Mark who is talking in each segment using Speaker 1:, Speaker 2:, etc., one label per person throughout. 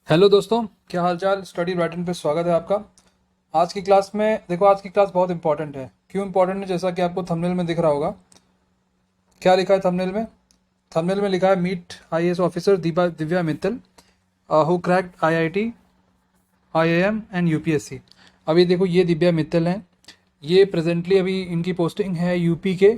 Speaker 1: Hello दोस्तों, क्या हाल चाल। स्टडी ब्राइटन पे स्वागत है आपका। आज की क्लास में देखो, आज की क्लास बहुत इंपॉर्टेंट है। क्यों इंपॉर्टेंट है? जैसा कि आपको थंबनेल में दिख रहा होगा। क्या लिखा है थंबनेल में? थंबनेल में लिखा है meet IAS officer Divya Mittal who cracked IIT, IIM and UPSC. अभी देखो, ये दिव्या मित्तल हैं। ये प्रेजेंटली अभी इनकी पोस्टिंग है यूपी के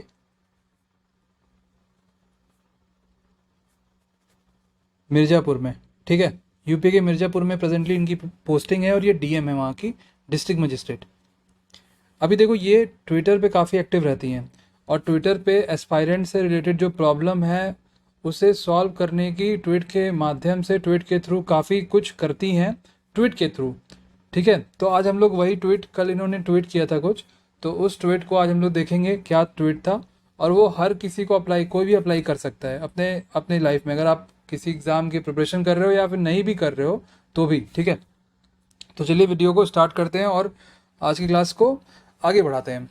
Speaker 1: मिर्ज़ापुर में। ठीक है, यूपी के मिर्ज़ापुर में प्रेजेंटली इनकी पोस्टिंग है और ये डीएम है वहाँ की, डिस्ट्रिक्ट मजिस्ट्रेट। अभी देखो, ये ट्विटर पे काफ़ी एक्टिव रहती हैं और ट्विटर पे एस्पायरेंट से रिलेटेड जो प्रॉब्लम है उसे सॉल्व करने की ट्वीट के माध्यम से, ट्वीट के थ्रू काफ़ी कुछ करती हैं, ट्वीट के थ्रू। ठीक है, तो आज हम लोग वही ट्वीट, कल इन्होंने ट्वीट किया था कुछ, तो उस ट्वीट को आज हम लोग देखेंगे क्या ट्वीट था। और वो हर किसी को अप्लाई, कोई भी अप्लाई कर सकता है अपने अपने लाइफ में। अगर आप किसी एग्ज़ाम की प्रिपरेशन कर रहे हो या फिर नहीं भी कर रहे हो तो भी ठीक है। तो चलिए वीडियो को स्टार्ट करते हैं और आज की क्लास को आगे बढ़ाते हैं।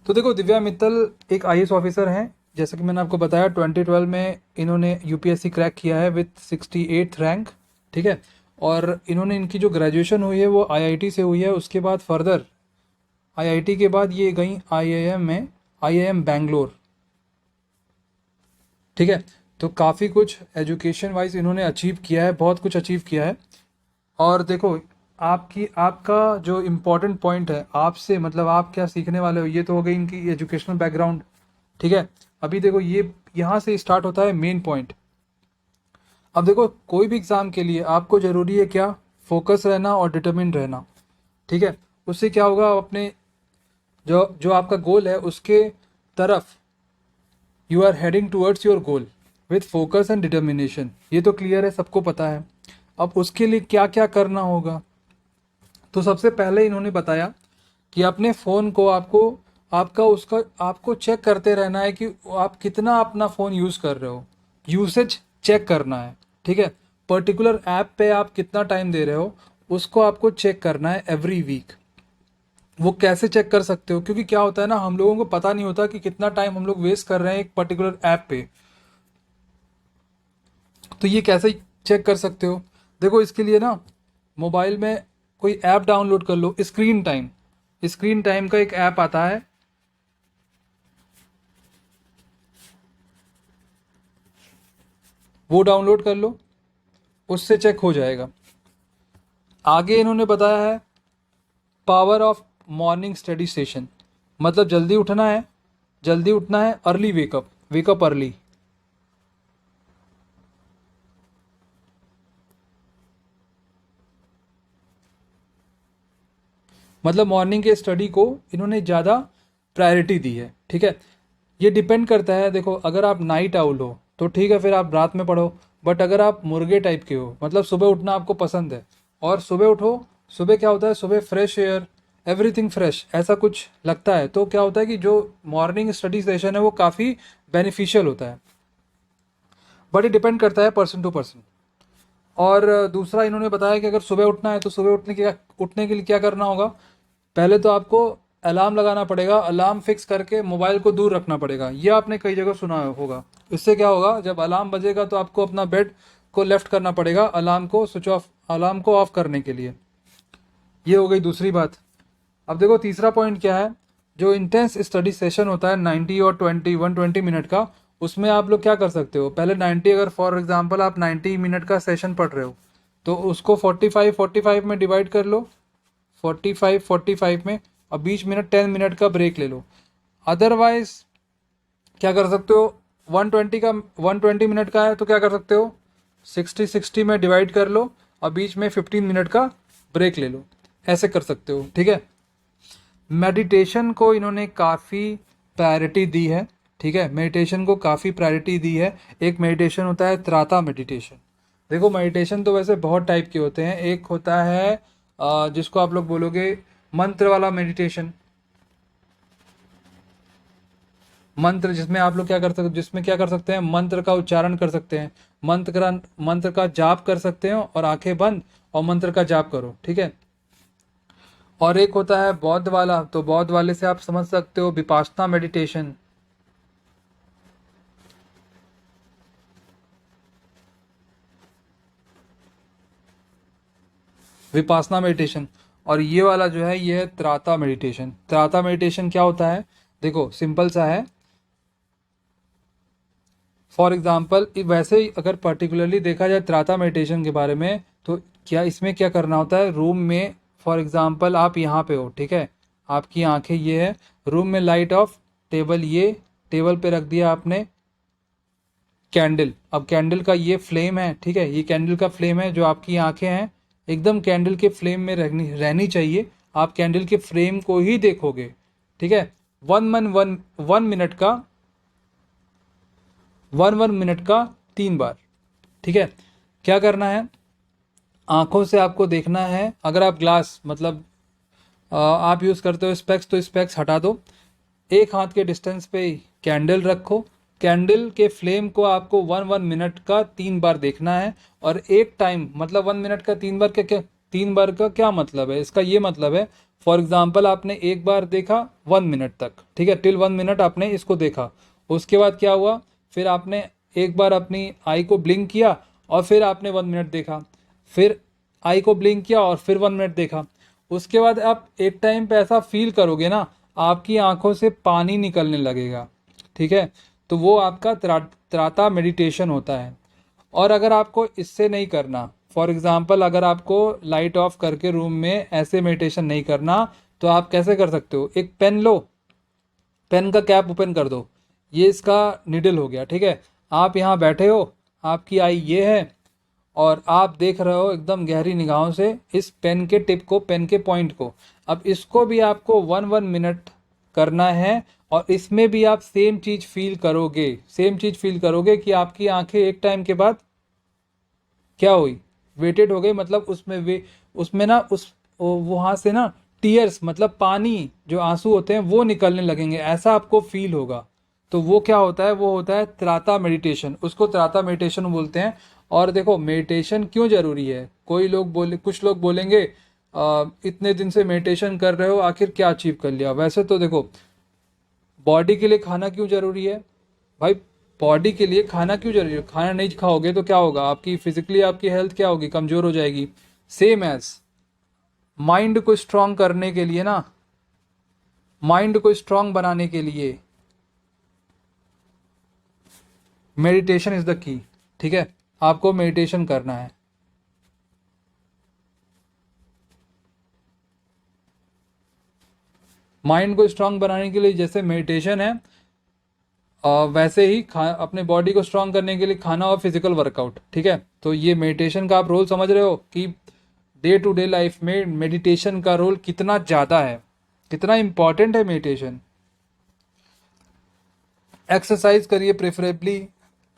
Speaker 1: तो देखो, दिव्या मित्तल एक आईएएस ऑफिसर हैं। जैसा कि मैंने आपको बताया, 2012 में इन्होंने यूपीएससी क्रैक किया है विथ 68th रैंक। ठीक है, और इन्होंने, इनकी जो ग्रेजुएशन हुई है वो आईआईटी से हुई है। उसके बाद फर्दर आईआईटी के बाद ये गई आईआईएम में, आईआईएम बैंगलोर। ठीक है, तो काफ़ी कुछ एजुकेशन वाइज इन्होंने अचीव किया है, बहुत कुछ अचीव किया है। और देखो, आपका जो इम्पोर्टेंट पॉइंट है आपसे, मतलब आप क्या सीखने वाले हो, ये तो हो गई इनकी एजुकेशनल बैकग्राउंड। ठीक है, अभी देखो, ये यहाँ से स्टार्ट होता है मेन पॉइंट। अब देखो, कोई भी एग्ज़ाम के लिए आपको ज़रूरी है क्या? फोकस रहना और डिटर्मिन्ड रहना। ठीक है, उससे क्या होगा, अपने जो जो आपका गोल है उसके तरफ you are heading towards your goal with focus and determination. ये तो क्लियर है, सबको पता है। अब उसके लिए क्या क्या करना होगा, तो सबसे पहले इन्होंने बताया कि अपने फ़ोन को आपको चेक करते रहना है कि आप कितना अपना फ़ोन यूज़ कर रहे हो। यूसेज चेक करना है। ठीक है, पर्टिकुलर ऐप पे आप कितना टाइम दे रहे हो उसको आपको चेक करना है एवरी वीक। वो कैसे चेक कर सकते हो? क्योंकि क्या होता है ना, हम लोगों को पता नहीं होता कि कितना टाइम हम लोग वेस्ट कर रहे हैं एक पर्टिकुलर ऐप पे। तो ये कैसे चेक कर सकते हो? देखो, इसके लिए ना मोबाइल में कोई ऐप डाउनलोड कर लो। स्क्रीन टाइम, स्क्रीन टाइम का एक ऐप आता है, वो डाउनलोड कर लो, उससे चेक हो जाएगा। आगे इन्होंने बताया है power of morning study session. मतलब जल्दी उठना है, जल्दी उठना है, अर्ली वेकअप, वेकअप अर्ली। मतलब मॉर्निंग के स्टडी को इन्होंने ज़्यादा प्रायोरिटी दी है। ठीक है, ये डिपेंड करता है। देखो, अगर आप नाइट आउल हो तो ठीक है, फिर आप रात में पढ़ो। बट अगर आप मुर्गे टाइप के हो, मतलब सुबह उठना आपको पसंद है और सुबह उठो, सुबह क्या होता है, सुबह फ्रेश एयर, एवरीथिंग फ्रेश, ऐसा कुछ लगता है, तो क्या होता है कि जो मॉर्निंग स्टडी सेशन है वो काफ़ी बेनिफिशियल होता है। बट ये डिपेंड करता है पर्सन टू पर्सन। और दूसरा इन्होंने बताया कि अगर सुबह उठना है तो सुबह उठने के लिए क्या करना होगा। पहले तो आपको अलार्म लगाना पड़ेगा, अलार्म फिक्स करके मोबाइल को दूर रखना पड़ेगा। ये आपने कई जगह सुना होगा। इससे क्या होगा, जब अलार्म बजेगा तो आपको अपना बेड को लेफ्ट करना पड़ेगा अलार्म को स्विच ऑफ, अलार्म को ऑफ करने के लिए। ये हो गई दूसरी बात। अब देखो, तीसरा पॉइंट क्या है। जो इंटेंस स्टडी सेशन होता है 90 और 120 मिनट का, उसमें आप लोग क्या कर सकते हो, पहले 90, अगर फॉर एग्जांपल आप 90 मिनट का सेशन पढ़ रहे हो तो उसको 45 में डिवाइड कर लो, 45 में, और 20 मिनट 10 मिनट का ब्रेक ले लो। अदरवाइज क्या कर सकते हो, 120 मिनट का है तो क्या कर सकते हो, 60 में डिवाइड कर लो और बीच में 15 मिनट का ब्रेक ले लो। ऐसे कर सकते हो। ठीक है, मेडिटेशन को इन्होंने काफ़ी प्रायोरिटी दी है। ठीक है, मेडिटेशन को काफ़ी प्रायोरिटी दी है। एक मेडिटेशन होता है त्राता मेडिटेशन। देखो, मेडिटेशन तो वैसे बहुत टाइप के होते हैं। एक होता है जिसको आप लोग बोलोगे मंत्र वाला मेडिटेशन। मंत्र, जिसमें आप लोग क्या कर सकते, जिसमें क्या कर सकते हैं, मंत्र का उच्चारण कर सकते हैं, मंत्र का जाप कर सकते हो और आंखें बंद और मंत्र का जाप करो। ठीक है, और एक होता है बौद्ध वाला, तो बौद्ध वाले से आप समझ सकते हो विपासना मेडिटेशन। विपासना मेडिटेशन। और ये वाला जो है ये है त्राता मेडिटेशन। त्राता मेडिटेशन क्या होता है, देखो सिंपल सा है। फॉर एग्जाम्पल वैसे ही अगर पर्टिकुलरली देखा जाए त्राता मेडिटेशन के बारे में, तो क्या इसमें क्या करना होता है, रूम में फॉर एग्जाम्पल आप यहाँ पे हो, ठीक है, आपकी आंखें ये है, रूम में लाइट ऑफ, टेबल ये, टेबल पे रख दिया आपने कैंडल। अब कैंडल का ये फ्लेम है, ठीक है, ये कैंडल का फ्लेम है, जो आपकी आंखें हैं एकदम कैंडल के फ्लेम में रहनी चाहिए। आप कैंडल के फ्लेम को ही देखोगे, ठीक है। वन मिनट का 1 मिनट का 3 बार, ठीक है। क्या करना है, आंखों से आपको देखना है। अगर आप ग्लास मतलब आप यूज़ करते हो स्पेक्स, तो स्पेक्स हटा दो। एक हाथ के डिस्टेंस पे कैंडल रखो। कैंडल के फ्लेम को आपको 1 मिनट का 3 बार देखना है। और एक टाइम मतलब 1 मिनट का 3 बार क्या क्या 3 बार का क्या मतलब है, इसका ये मतलब है फॉर एग्जाम्पल आपने एक बार देखा 1 मिनट तक, ठीक है, टिल 1 मिनट आपने इसको देखा। उसके बाद क्या हुआ, फिर आपने एक बार अपनी आई को ब्लिंक किया और फिर आपने 1 मिनट देखा, फिर आई को ब्लिंक किया और फिर 1 मिनट देखा। उसके बाद आप एक टाइम पे ऐसा फील करोगे ना, आपकी आंखों से पानी निकलने लगेगा, ठीक है। तो वो आपका त्राता मेडिटेशन होता है। और अगर आपको इससे नहीं करना, फॉर एग्जांपल अगर आपको लाइट ऑफ करके रूम में ऐसे मेडिटेशन नहीं करना, तो आप कैसे कर सकते हो, एक पेन लो, पेन का कैप ओपन कर दो, ये इसका निडल हो गया, ठीक है। आप यहाँ बैठे हो, आपकी आई ये है और आप देख रहे हो एकदम गहरी निगाहों से इस पेन के टिप को, पेन के पॉइंट को। अब इसको भी आपको 1 मिनट करना है और इसमें भी आप सेम चीज़ फील करोगे, सेम चीज़ फील करोगे कि आपकी आंखें एक टाइम के बाद क्या हुई, वेटेड हो गई, मतलब उसमें ना उस वहाँ से ना टीयर्स मतलब पानी, जो आंसू होते हैं वो निकलने लगेंगे, ऐसा आपको फील होगा। तो वो क्या होता है, वो होता है त्राता मेडिटेशन, उसको त्राता मेडिटेशन बोलते हैं। और देखो मेडिटेशन क्यों ज़रूरी है, कुछ लोग बोलेंगे इतने दिन से मेडिटेशन कर रहे हो आखिर क्या अचीव कर लिया। वैसे तो देखो बॉडी के लिए खाना क्यों ज़रूरी है भाई, बॉडी के लिए खाना क्यों जरूरी है, खाना नहीं खाओगे तो क्या होगा, आपकी फिजिकली आपकी हेल्थ क्या होगी, कमज़ोर हो जाएगी। सेम एज माइंड को स्ट्रांग करने के लिए ना, माइंड को स्ट्रांग बनाने के लिए मेडिटेशन इज द की, ठीक है। आपको मेडिटेशन करना है। माइंड को स्ट्रांग बनाने के लिए जैसे मेडिटेशन है, वैसे ही अपने बॉडी को स्ट्रांग करने के लिए खाना और फिजिकल वर्कआउट, ठीक है। तो ये मेडिटेशन का आप रोल समझ रहे हो कि डे टू डे लाइफ में मेडिटेशन का रोल कितना ज़्यादा है, कितना इम्पॉर्टेंट है मेडिटेशन। एक्सरसाइज करिए प्रेफरेबली,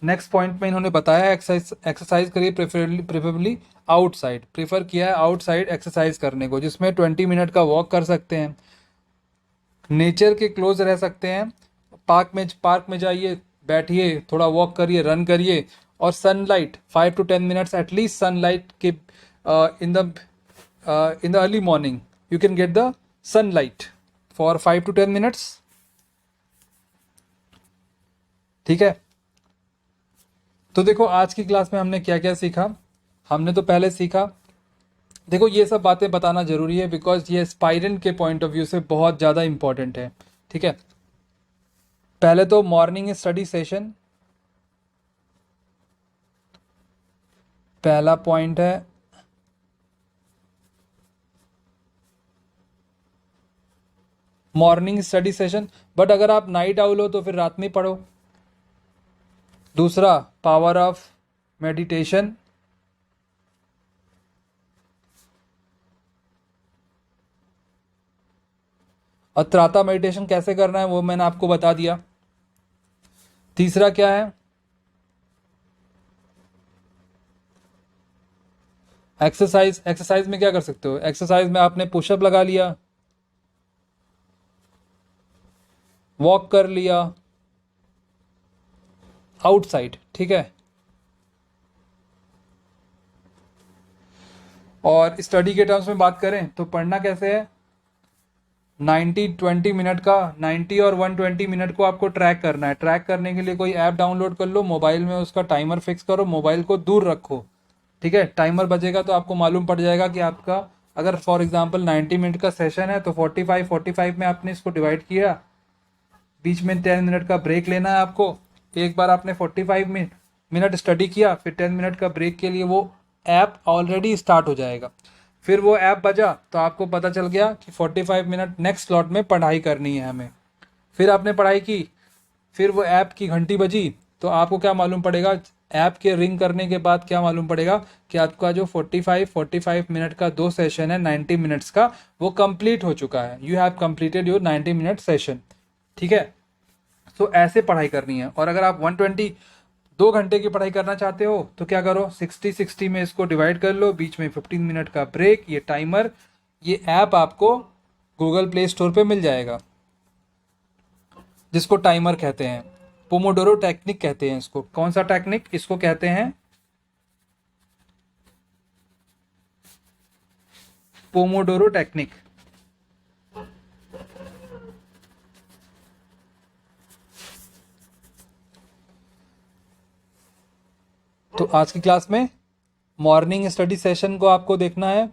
Speaker 1: नेक्स्ट पॉइंट में इन्होंने बताया एक्सरसाइज करिए प्रेफरेबली आउटसाइड, प्रेफर किया है आउटसाइड एक्सरसाइज करने को, जिसमें 20 मिनट का वॉक कर सकते हैं, नेचर के क्लोज रह सकते हैं, पार्क में जाइए, बैठिए, थोड़ा वॉक करिए, रन करिए। और sunlight 5 to 10 minutes at least sunlight के in the early morning you can get the sunlight for 5 to 10 minutes, ठीक है। तो देखो आज की क्लास में हमने क्या क्या सीखा। हमने तो पहले सीखा, देखो ये सब बातें बताना जरूरी है बिकॉज ये एस्पायरेंट के पॉइंट ऑफ व्यू से बहुत ज़्यादा इंपॉर्टेंट है, ठीक है। पहले तो मॉर्निंग स्टडी सेशन, पहला पॉइंट है मॉर्निंग स्टडी सेशन, बट अगर आप नाइट आउल हो तो फिर रात में पढ़ो। दूसरा पावर ऑफ मेडिटेशन, और त्राता मेडिटेशन कैसे करना है वो मैंने आपको बता दिया। तीसरा क्या है, एक्सरसाइज। एक्सरसाइज में क्या कर सकते हो, एक्सरसाइज में आपने पुशअप लगा लिया, वॉक कर लिया आउटसाइड, ठीक है। और स्टडी के टर्म्स में बात करें तो पढ़ना कैसे है, 90-20 मिनट का, 90 और 120 मिनट को आपको ट्रैक करना है। ट्रैक करने के लिए कोई ऐप डाउनलोड कर लो, मोबाइल में उसका टाइमर फिक्स करो, मोबाइल को दूर रखो, ठीक है, टाइमर बजेगा तो आपको मालूम पड़ जाएगा कि आपका अगर फॉर एग्जांपल 90 मिनट का सेशन है तो 45 में आपने इसको डिवाइड किया, बीच में 10 मिनट का ब्रेक लेना है आपको। एक बार आपने 45 मिनट स्टडी किया, फिर 10 मिनट का ब्रेक के लिए वो ऐप ऑलरेडी स्टार्ट हो जाएगा। फिर वो ऐप बजा तो आपको पता चल गया कि 45 मिनट नेक्स्ट स्लॉट में पढ़ाई करनी है हमें। फिर आपने पढ़ाई की, फिर वो ऐप की घंटी बजी तो आपको क्या मालूम पड़ेगा, ऐप के रिंग करने के बाद क्या मालूम पड़ेगा कि आपका जो 45 मिनट का 2 सेशन है 90 मिनट्स का, वो कंप्लीट हो चुका है। You have completed your 90 minute session. ठीक है, तो ऐसे पढ़ाई करनी है। और अगर आप 120 2 घंटे की पढ़ाई करना चाहते हो तो क्या करो, 60 में इसको डिवाइड कर लो, बीच में 15 मिनट का ब्रेक। ये टाइमर, ये ऐप आपको गूगल प्ले स्टोर पे मिल जाएगा, जिसको टाइमर कहते हैं। पोमोडोरो टेक्निक कहते हैं इसको। कौन सा टेक्निक? इसको कहते हैं पोमोडोरो टेक्निक। तो आज की क्लास में मॉर्निंग स्टडी सेशन को आपको देखना है।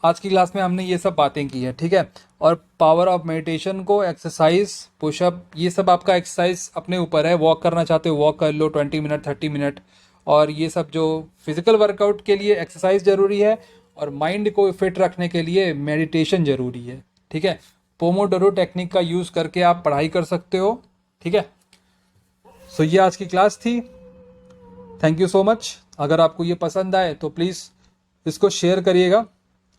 Speaker 1: आज की क्लास में हमने ये सब बातें की है, ठीक है। और पावर ऑफ मेडिटेशन को, एक्सरसाइज, पुशअप, ये सब आपका एक्सरसाइज अपने ऊपर है। वॉक करना चाहते हो वॉक कर लो 20 मिनट 30 मिनट। और ये सब जो फिजिकल वर्कआउट के लिए एक्सरसाइज ज़रूरी है, और माइंड को फिट रखने के लिए मेडिटेशन ज़रूरी है, ठीक है। पोमोडोरो टेक्निक का यूज़ करके आप पढ़ाई कर सकते हो, ठीक है। सो ये आज की क्लास थी। Thank you so much. अगर आपको ये पसंद आए तो प्लीज़ इसको शेयर करिएगा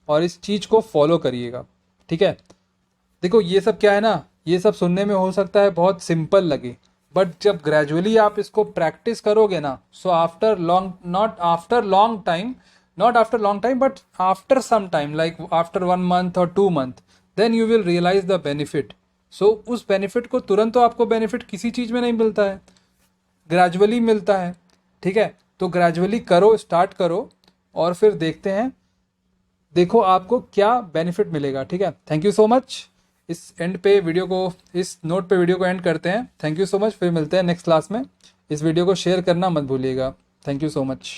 Speaker 1: और इस चीज़ को फॉलो करिएगा, ठीक है। देखो ये सब क्या है ना, ये सब सुनने में हो सकता है बहुत सिंपल लगे, बट जब ग्रेजुअली आप इसको प्रैक्टिस करोगे ना, so after long, not after long time but after some time, like after 1 month और 2 month, then you will realise the benefit. So उस बेनिफिट को तुरंत तो आपको बेनिफिट किसी चीज़ में नहीं मिलता है, ग्रेजुअली मिलता है, ठीक है। तो ग्रेजुअली करो, स्टार्ट करो और फिर देखते हैं, देखो आपको क्या बेनिफिट मिलेगा, ठीक है। Thank you so much. इस एंड पे वीडियो को, इस नोट पे वीडियो को एंड करते हैं। Thank you so much. फिर मिलते हैं नेक्स्ट क्लास में। इस वीडियो को शेयर करना मत भूलिएगा। Thank you so much.